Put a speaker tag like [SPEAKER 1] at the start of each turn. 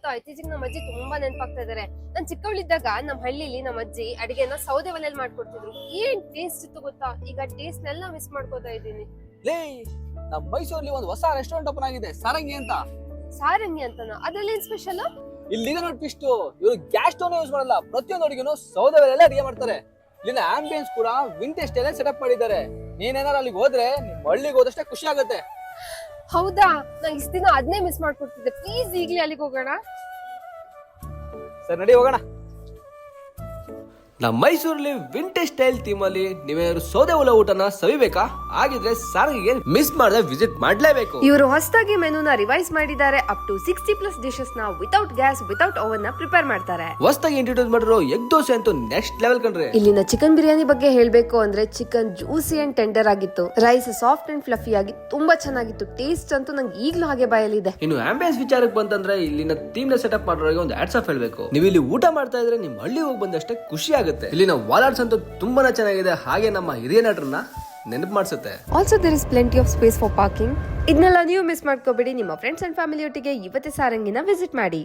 [SPEAKER 1] ಗೊತ್ತಾ, ಇತ್ತೀಚೆಗೆ ನಮ್ಮ ಅಜ್ಜಿ ತುಂಬಾ ನೆನಪಾಗ್ತಾ ಇದಾರೆ. ನಾನ್ ಚಿಕ್ಕವಳಿದ್ದಾಗ ನಮ್ಮ ಹಳ್ಳಿಲಿ ನಮ್ಮ ಅಜ್ಜಿ ಅಡಿಗೆನ ಸೌದೆ ಒಲೆಯಲ್ಲಿ ಮಾಡ್ಕೊಡ್ತಿದ್ರು. ಏನ್ ಟೇಸ್ಟ್ ಇತ್ತು ಗೊತ್ತಾ, ಈಗ ಟೇಸ್ಟ್ ನೆಲ್ಲ ಮಿಸ್ ಮಾಡ್ಕೋತಾ ಇದ್ದೀನಿ.
[SPEAKER 2] ಲೇ, ನಮ್ ಮೈಸೂರಲ್ಲಿ ಒಂದು ಹೊಸ ರೆಸ್ಟೋರೆಂಟ್ ಓಪನ್ ಆಗಿದೆ, ಸಾರಂಗಿ ಅಂತ.
[SPEAKER 1] ಸಾರಂಗಿ ಅಂತನಾ? ಅದ್ರಲ್ಲಿ ಏನ್ ಸ್ಪೆಷಲ್?
[SPEAKER 2] ಇಲ್ಲಿದೆ ನೋಡಿ ಟ್ವಿಸ್ಟ್. ಇವ್ರು ಗ್ಯಾಸ್ ಸ್ಟೋವ್ ಯೂಸ್ ಮಾಡಲ್ಲ, ಪ್ರತಿಯೊಂದು ಅಡಿಗೆನು ಸೌದೆ ಒಲೆಯಲ್ಲೇ ಅಡಿಗೆ ಮಾಡ್ತಾರೆ. ಇಲ್ಲಿನ ಆಂಬಿಯನ್ಸ್ ಕೂಡ ವಿಂಟೇಜ್ ಸ್ಟೈಲ್ ಸೆಟಪ್ ಮಾಡಿದ್ದಾರೆ. ನೀನೇನಾರು ಅಲ್ಲಿಗೆ ಹೋದ್ರೆ ನಿಮ್ ಹಳ್ಳಿಗೆ ಹೋದಷ್ಟೇ ಖುಷಿ ಆಗುತ್ತೆ.
[SPEAKER 1] ಹೌದಾ? ನಾ ಇಷ್ಟ ದಿನ ಅದನ್ನೇ ಮಿಸ್ ಮಾಡ್ಕೊಡ್ತಿದ್ದೆ. ಪ್ಲೀಸ್ ಈಗ್ಲೇ ಅಲ್ಲಿಗೆ ಹೋಗೋಣ.
[SPEAKER 2] ಸರಿ, ನಡಿ ಹೋಗೋಣ.
[SPEAKER 3] ನಮ್ಮ ಮೈಸೂರಲ್ಲಿ ವಿಂಟೇಜ್ ಸ್ಟೈಲ್ ಥೀಮ್ ಅಲ್ಲಿ ನೀವೇನಾದ್ರು ಸೌದೆ ಒಲೆ ಊಟನ ಸವಿಬೇಕಾ? ಹಾಗಿದ್ರೆ ಸಾರಂಗಿಗೆ ಮಿಸ್ ಮಾಡದೆ ವಿಸಿಟ್ ಮಾಡ್ಲೇಬೇಕು.
[SPEAKER 1] ಇವರು ಹೊಸದಾಗಿ ಮೆನುನ ರಿವೈಸ್ ಮಾಡಿದ್ದಾರೆ. ಅಪ್ ಟು 60+ ಡಿಶಸ್ ನ ವಿತೌಟ್ ಗ್ಯಾಸ್ ವಿತೌಟ್ ಓವನ್ ನ ಪ್ರಿಪೇರ್ ಮಾಡ್ತಾರೆ.
[SPEAKER 3] ಹೊಸದಾಗಿ ಇಂಟ್ರೊಡ್ಯೂಸ್ ಮಾಡಿರೋ ಎಗ್ ದೋಸೆ ಅಂತೂ ನೆಕ್ಸ್ಟ್ ಲೆವೆಲ್ ಕಂಡ್ರೆ.
[SPEAKER 1] ಇಲ್ಲಿನ ಚಿಕನ್ ಬಿರಿಯಾನಿ ಬಗ್ಗೆ ಹೇಳ್ಬೇಕು ಅಂದ್ರೆ ಚಿಕನ್ ಜ್ಯೂಸಿ ಅಂಡ್ ಟೆಂಡರ್ ಆಗಿತ್ತು. ರೈಸ್ ಸಾಫ್ಟ್ ಅಂಡ್ ಫ್ಲಫಿ ಆಗಿ ತುಂಬಾ ಚೆನ್ನಾಗಿತ್ತು. ಟೇಸ್ಟ್ ಅಂತೂ ನಂಗೆ ಈಗ್ಲೂ ಹಾಗೆ ಬಾಯಲ್ಲಿದೆ.
[SPEAKER 3] ಇನ್ನು ಆಂಬಿಯನ್ಸ್ ವಿಚಾರಕ್ಕೆ ಬಂತಂದ್ರೆ ಇಲ್ಲಿನ ಥೀಮ್ ನ ಸೆಟಪ್ ಮಾಡೋರಿಗೆ ಒಂದು ಹ್ಯಾಟ್ಸ್ ಆಫ್ ಹೇಳ್ಬೇಕು. ನೀವು ಇಲ್ಲಿ ಊಟ ಮಾಡ್ತಾ ಇದ್ರೆ ನಿಮ್ ಹಳ್ಳಿ ಹೋಗಿ ಬಂದಷ್ಟೇ ಖುಷಿ ಆಗುತ್ತೆ. ಇಲ್ಲಿನ ವಾಲ್ ಆರ್ಟ್ಸ್ ಅಂತೂ ತುಂಬಾನೇ ಚೆನ್ನಾಗಿದೆ. ಹಾಗೆ ನಮ್ಮ ಹಿರಿಯ ನಟರನ್ನ ನೆನಪು ಮಾಡಿಸುತ್ತೆ.
[SPEAKER 1] Also there is plenty of space for parking. ಇದನ್ನೆಲ್ಲ ನೀವು ಮಿಸ್ ಮಾಡ್ಕೋಬೇಡಿ. ನಿಮ್ಮ ಫ್ರೆಂಡ್ಸ್ ಅಂಡ್ ಫ್ಯಾಮಿಲಿ ಒಟ್ಟಿಗೆ ಇವತ್ತೇ ಸಾರಂಗಿನ ವಿಸಿಟ್ ಮಾಡಿ.